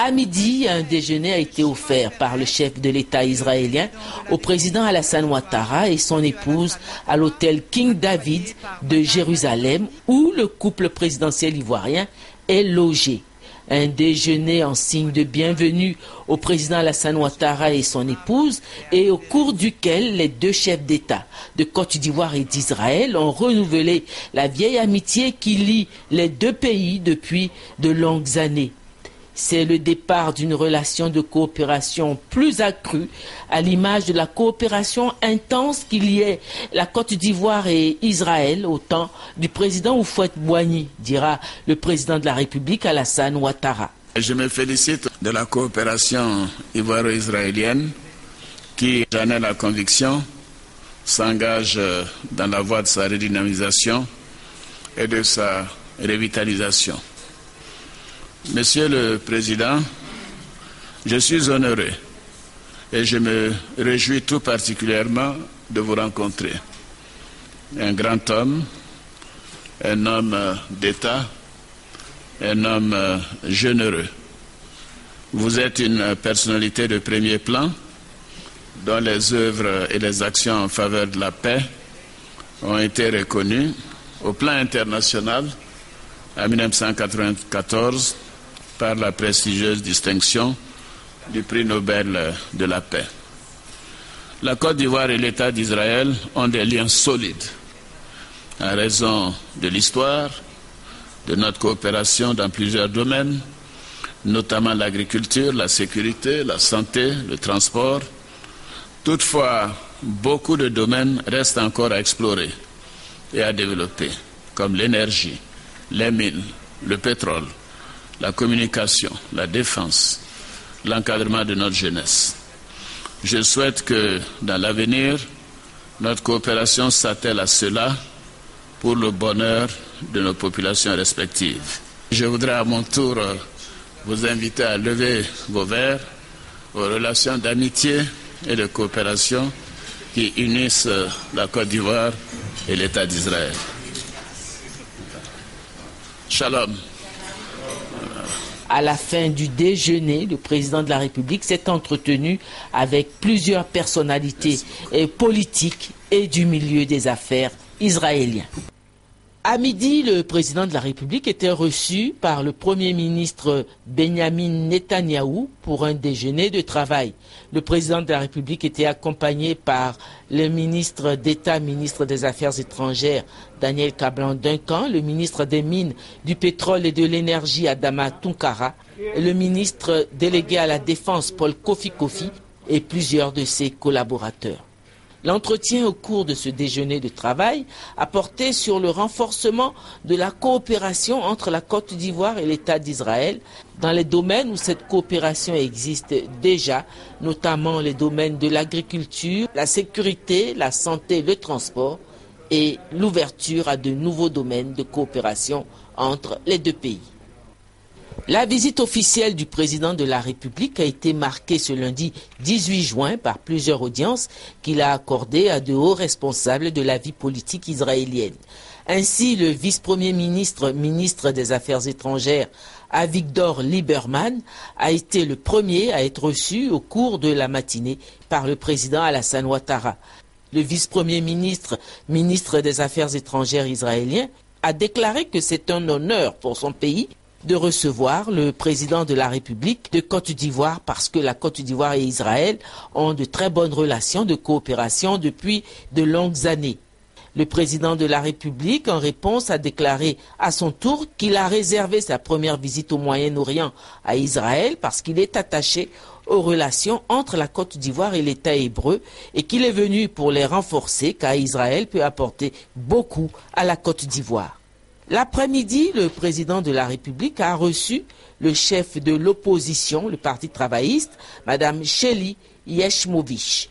À midi, un déjeuner a été offert par le chef de l'État israélien au président Alassane Ouattara et son épouse à l'hôtel King David de Jérusalem où le couple présidentiel ivoirien est logé. Un déjeuner en signe de bienvenue au président Alassane Ouattara et son épouse et au cours duquel les deux chefs d'État de Côte d'Ivoire et d'Israël ont renouvelé la vieille amitié qui lie les deux pays depuis de longues années. C'est le départ d'une relation de coopération plus accrue, à l'image de la coopération intense qu'il y ait la Côte d'Ivoire et Israël au temps du président Houphouët-Boigny, dira le président de la République Alassane Ouattara. Je me félicite de la coopération ivoiro-israélienne qui, j'en ai la conviction, s'engage dans la voie de sa redynamisation et de sa revitalisation. Monsieur le Président, je suis honoré et je me réjouis tout particulièrement de vous rencontrer. Un grand homme, un homme d'État, un homme généreux. Vous êtes une personnalité de premier plan dont les œuvres et les actions en faveur de la paix ont été reconnues au plan international en 1994 par la prestigieuse distinction du prix Nobel de la paix. La Côte d'Ivoire et l'État d'Israël ont des liens solides en raison de l'histoire, de notre coopération dans plusieurs domaines, notamment l'agriculture, la sécurité, la santé, le transport. Toutefois, beaucoup de domaines restent encore à explorer et à développer, comme l'énergie, les mines, le pétrole, la communication, la défense, l'encadrement de notre jeunesse. Je souhaite que, dans l'avenir, notre coopération s'attelle à cela pour le bonheur de nos populations respectives. Je voudrais à mon tour vous inviter à lever vos verres aux relations d'amitié et de coopération qui unissent la Côte d'Ivoire et l'État d'Israël. Shalom. À la fin du déjeuner, le président de la République s'est entretenu avec plusieurs personnalités politiques et du milieu des affaires israélien. À midi, le président de la République était reçu par le Premier ministre Benyamin Netanyahou pour un déjeuner de travail. Le président de la République était accompagné par le ministre d'État, ministre des Affaires étrangères, Daniel Kablan-Duncan, le ministre des Mines, du Pétrole et de l'Énergie, Adama Tounkara, le ministre délégué à la Défense, Paul Kofi et plusieurs de ses collaborateurs. L'entretien au cours de ce déjeuner de travail a porté sur le renforcement de la coopération entre la Côte d'Ivoire et l'État d'Israël dans les domaines où cette coopération existe déjà, notamment les domaines de l'agriculture, la sécurité, la santé, le transport et l'ouverture à de nouveaux domaines de coopération entre les deux pays. La visite officielle du président de la République a été marquée ce lundi 18 juin par plusieurs audiences qu'il a accordées à de hauts responsables de la vie politique israélienne. Ainsi, le vice-premier ministre, ministre des Affaires étrangères, Avigdor Lieberman, a été le premier à être reçu au cours de la matinée par le président Alassane Ouattara. Le vice-premier ministre, ministre des Affaires étrangères israélien, a déclaré que c'est un honneur pour son pays de recevoir le président de la République de Côte d'Ivoire parce que la Côte d'Ivoire et Israël ont de très bonnes relations de coopération depuis de longues années. Le président de la République, en réponse, a déclaré à son tour qu'il a réservé sa première visite au Moyen-Orient à Israël parce qu'il est attaché aux relations entre la Côte d'Ivoire et l'État hébreu et qu'il est venu pour les renforcer car Israël peut apporter beaucoup à la Côte d'Ivoire. L'après-midi, le président de la République a reçu le chef de l'opposition, le Parti travailliste, Mme Shelly Yeshmovich.